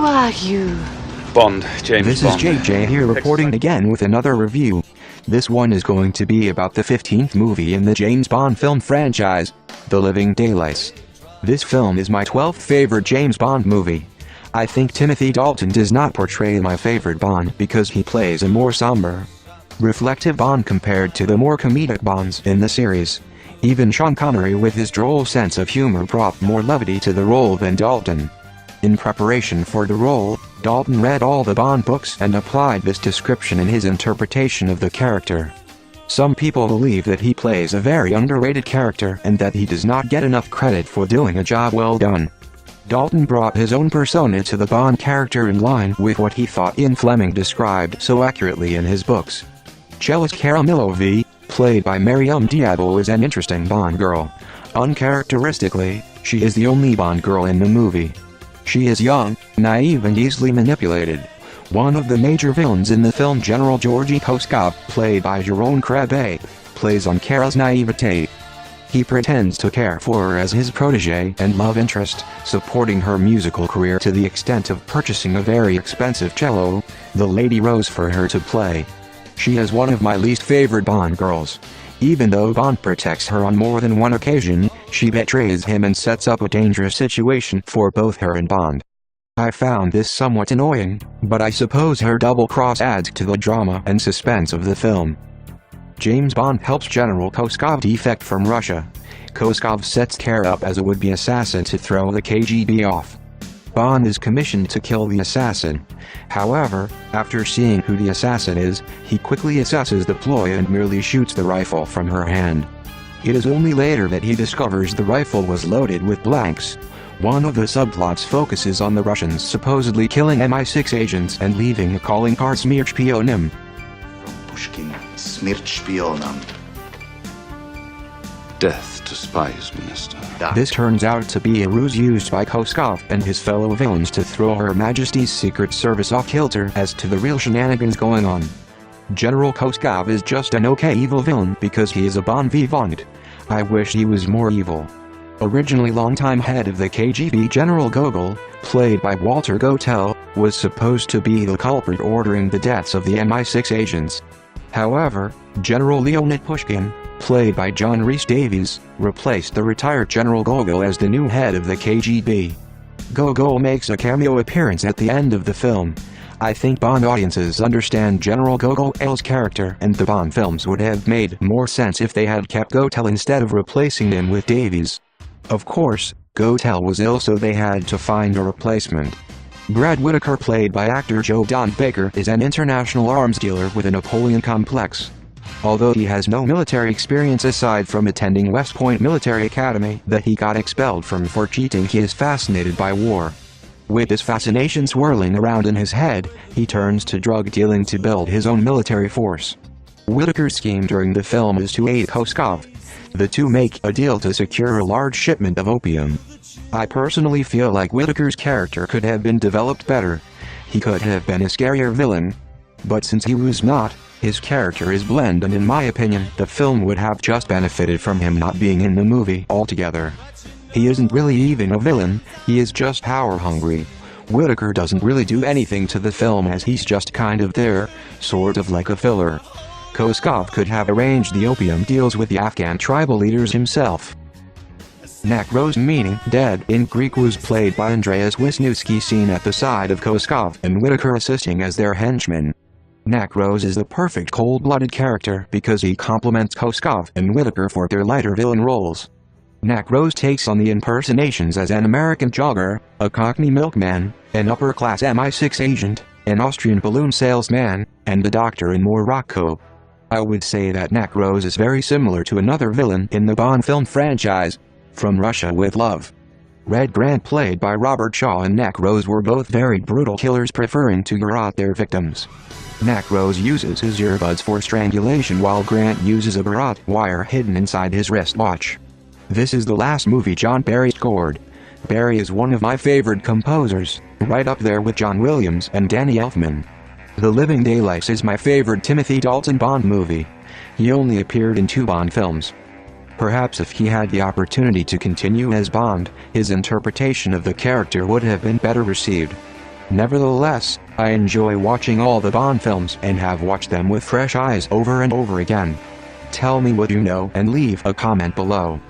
are you? Bond, James This Bond. is JJ here reporting again with another review. This one is going to be about the 15th movie in the James Bond film franchise, The Living Daylights. This film is my 12th favorite James Bond movie. I think Timothy Dalton does not portray my favorite Bond because he plays a more somber, reflective Bond compared to the more comedic Bonds in the series. Even Sean Connery with his droll sense of humor brought more levity to the role than Dalton. In preparation for the role, Dalton read all the Bond books and applied this description in his interpretation of the character. Some people believe that he plays a very underrated character and that he does not get enough credit for doing a job well done. Dalton brought his own persona to the Bond character in line with what he thought Ian Fleming described so accurately in his books. Cellist Cara Milov, played by Maryam d'Abo, is an interesting Bond girl. Uncharacteristically, she is the only Bond girl in the movie. She is young, naive and easily manipulated. One of the major villains in the film, General Georgy Koskov, played by Jeroen Krabbe, plays on Cara's naivete. He pretends to care for her as his protege and love interest, supporting her musical career to the extent of purchasing a very expensive cello, the Lady Rose, for her to play. She is one of my least favorite Bond girls. Even though Bond protects her on more than one occasion, she betrays him and sets up a dangerous situation for both her and Bond. I found this somewhat annoying, but I suppose her double cross adds to the drama and suspense of the film. James Bond helps General Koskov defect from Russia. Koskov sets Cara up as a would-be assassin to throw the KGB off. Bond is commissioned to kill the assassin. However, after seeing who the assassin is, he quickly assesses the ploy and merely shoots the rifle from her hand. It is only later that he discovers the rifle was loaded with blanks. One of the subplots focuses on the Russians supposedly killing MI6 agents and leaving a calling card Smrt Shpionim. From Pushkin, Smrt Shpionam. Death to spies, Minister. This turns out to be a ruse used by Koskov and his fellow villains to throw Her Majesty's Secret Service off kilter as to the real shenanigans going on. General Koskov is just an okay evil villain because he is a bon vivant. I wish he was more evil. Originally longtime head of the KGB General Gogol, played by Walter Gotell, was supposed to be the culprit ordering the deaths of the MI6 agents. However, General Leonid Pushkin, played by John Rhys Davies, replaced the retired General Gogol as the new head of the KGB. Gogol makes a cameo appearance at the end of the film. I think Bond audiences understand General Gogol's character, and the Bond films would have made more sense if they had kept Gotell instead of replacing him with Davies. Of course, Gotell was ill, so they had to find a replacement. Brad Whitaker, played by actor Joe Don Baker, is an international arms dealer with a Napoleon complex. Although he has no military experience aside from attending West Point Military Academy that he got expelled from for cheating, he is fascinated by war. With this fascination swirling around in his head, he turns to drug dealing to build his own military force. Whitaker's scheme during the film is to aid Koskov. The two make a deal to secure a large shipment of opium. I personally feel like Whitaker's character could have been developed better. He could have been a scarier villain. But since he was not, his character is bland, and in my opinion, the film would have just benefited from him not being in the movie altogether. He isn't really even a villain, he is just power-hungry. Whitaker doesn't really do anything to the film, as he's just kind of there, sort of like a filler. Koskov could have arranged the opium deals with the Afghan tribal leaders himself. Nekros, meaning dead in Greek, was played by Andreas Wisniewski, seen at the side of Koskov and Whitaker assisting as their henchman. Nekros is the perfect cold-blooded character because he complements Koskov and Whitaker for their lighter villain roles. Nekros takes on the impersonations as an American jogger, a Cockney milkman, an upper-class MI6 agent, an Austrian balloon salesman, and the doctor in Morocco. I would say that Nekros is very similar to another villain in the Bond film franchise, From Russia with Love. Red Grant, played by Robert Shaw, and Nekros were both very brutal killers, preferring to garrote their victims. Nekros uses his earbuds for strangulation, while Grant uses a garrote wire hidden inside his wristwatch. This is the last movie John Barry scored. Barry is one of my favorite composers, right up there with John Williams and Danny Elfman. The Living Daylights is my favorite Timothy Dalton Bond movie. He only appeared in 2 Bond films. Perhaps if he had the opportunity to continue as Bond, his interpretation of the character would have been better received. Nevertheless, I enjoy watching all the Bond films and have watched them with fresh eyes over and over again. Tell me what you know and leave a comment below.